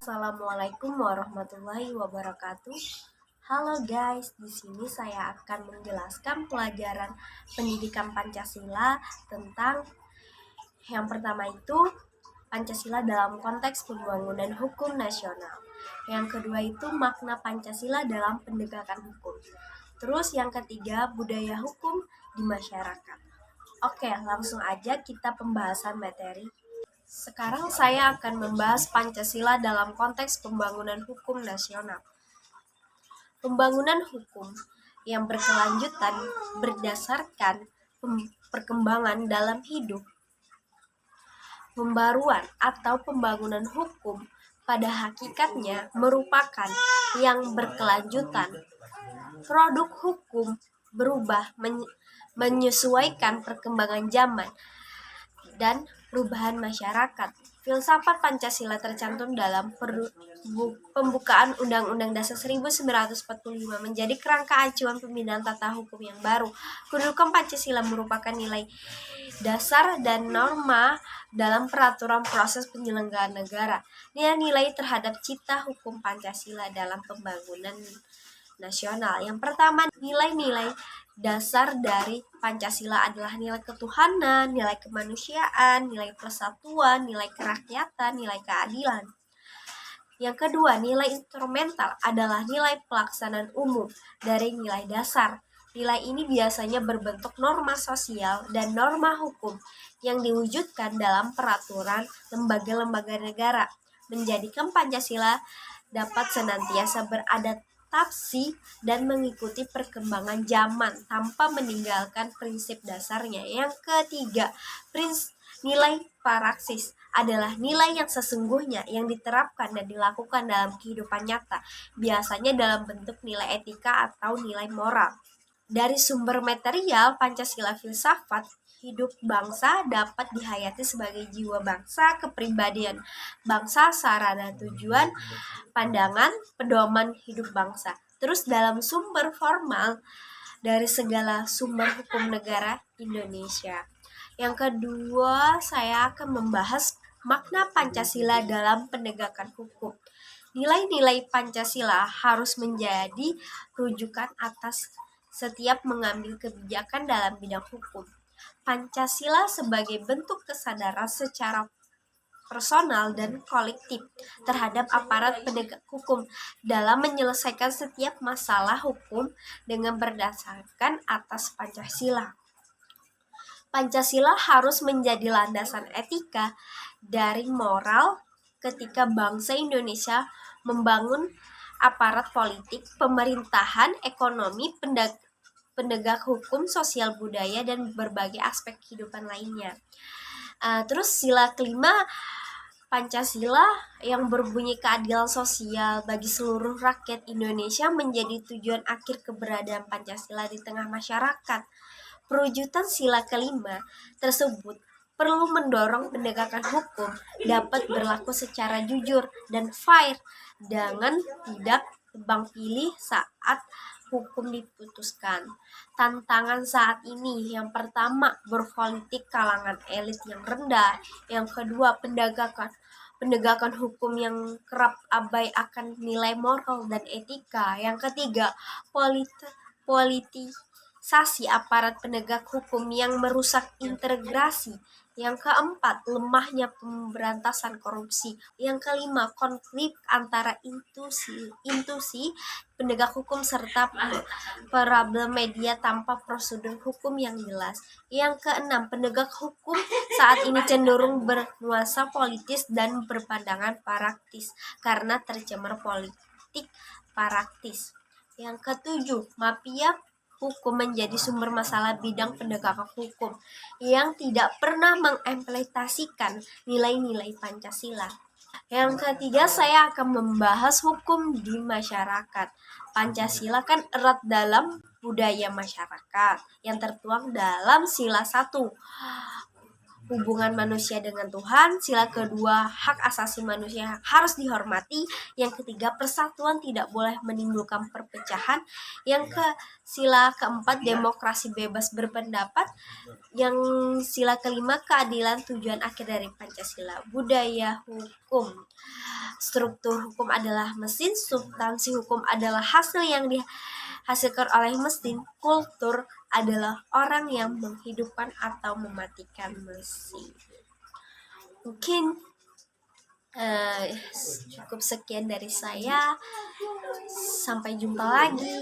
Assalamualaikum warahmatullahi wabarakatuh. Halo guys, di sini saya akan menjelaskan pelajaran pendidikan Pancasila tentang yang pertama itu Pancasila dalam konteks pembangunan hukum nasional. Yang kedua itu makna Pancasila dalam penegakan hukum. Terus yang ketiga budaya hukum di masyarakat. Oke, langsung aja kita pembahasan materi. Sekarang saya akan membahas Pancasila dalam konteks pembangunan hukum nasional. Pembangunan hukum yang berkelanjutan berdasarkan perkembangan dalam hidup. Pembaruan atau pembangunan hukum pada hakikatnya merupakan yang berkelanjutan. Produk hukum berubah menyesuaikan perkembangan zaman dan perubahan masyarakat. Filsafat Pancasila tercantum dalam pembukaan Undang-Undang Dasar 1945 menjadi kerangka acuan pembinaan tata hukum yang baru. Kedudukan Pancasila merupakan nilai dasar dan norma dalam peraturan proses penyelenggaraan negara. Nilai-nilai terhadap cita hukum Pancasila dalam pembangunan nasional. Yang pertama, nilai-nilai dasar dari Pancasila adalah nilai ketuhanan, nilai kemanusiaan, nilai persatuan, nilai kerakyatan, nilai keadilan. Yang kedua, nilai instrumental adalah nilai pelaksanaan umum dari nilai dasar. Nilai ini biasanya berbentuk norma sosial dan norma hukum yang diwujudkan dalam peraturan lembaga-lembaga negara, menjadikan Pancasila dapat senantiasa beradaptasi dan mengikuti perkembangan zaman tanpa meninggalkan prinsip dasarnya. Yang ketiga, nilai praksis adalah nilai yang sesungguhnya yang diterapkan dan dilakukan dalam kehidupan nyata, biasanya dalam bentuk nilai etika atau nilai moral. Dari sumber material, Pancasila filsafat hidup bangsa dapat dihayati sebagai jiwa bangsa, kepribadian bangsa, sarana tujuan, pandangan, pedoman hidup bangsa. Terus dalam sumber formal dari segala sumber hukum negara Indonesia. Yang kedua, saya akan membahas makna Pancasila dalam penegakan hukum. Nilai-nilai Pancasila harus menjadi rujukan atas setiap mengambil kebijakan dalam bidang hukum. Pancasila sebagai bentuk kesadaran secara personal dan kolektif terhadap aparat penegak hukum dalam menyelesaikan setiap masalah hukum dengan berdasarkan atas Pancasila. Pancasila harus menjadi landasan etika dari moral ketika bangsa Indonesia membangun aparat politik, pemerintahan, ekonomi, penegak hukum, sosial budaya, dan berbagai aspek kehidupan lainnya. Terus sila kelima Pancasila yang berbunyi keadilan sosial bagi seluruh rakyat Indonesia menjadi tujuan akhir keberadaan Pancasila di tengah masyarakat. Perwujudan sila kelima tersebut perlu mendorong penegakan hukum dapat berlaku secara jujur dan fair dengan tidak tebang pilih saat hukum diputuskan. Tantangan saat ini yang pertama berpolitik kalangan elit yang rendah, yang kedua penegakan hukum yang kerap abai akan nilai moral dan etika, yang ketiga politisasi aparat penegak hukum yang merusak integrasi, yang keempat lemahnya pemberantasan korupsi, yang kelima konflik antara institusi penegak hukum serta problem media tanpa prosedur hukum yang jelas, yang keenam penegak hukum saat ini cenderung bernuansa politis dan berpandangan praktis karena tercemar politik praktis. Yang ketujuh, mafia hukum menjadi sumber masalah bidang penegakan hukum yang tidak pernah mengimplementasikan nilai-nilai Pancasila. Yang ketiga, saya akan membahas hukum di masyarakat. Pancasila kan erat dalam budaya masyarakat yang tertuang dalam sila 1. Hubungan manusia dengan Tuhan, sila kedua hak asasi manusia harus dihormati, yang ketiga persatuan tidak boleh menimbulkan perpecahan, yang sila keempat demokrasi bebas berpendapat, yang sila kelima, keadilan tujuan akhir dari Pancasila. Budaya hukum. Struktur hukum adalah mesin, substansi hukum adalah hasil yang dihasilkan oleh mesin, kultur adalah orang yang menghidupkan atau mematikan mesin. Mungkin cukup sekian dari saya. Sampai jumpa lagi.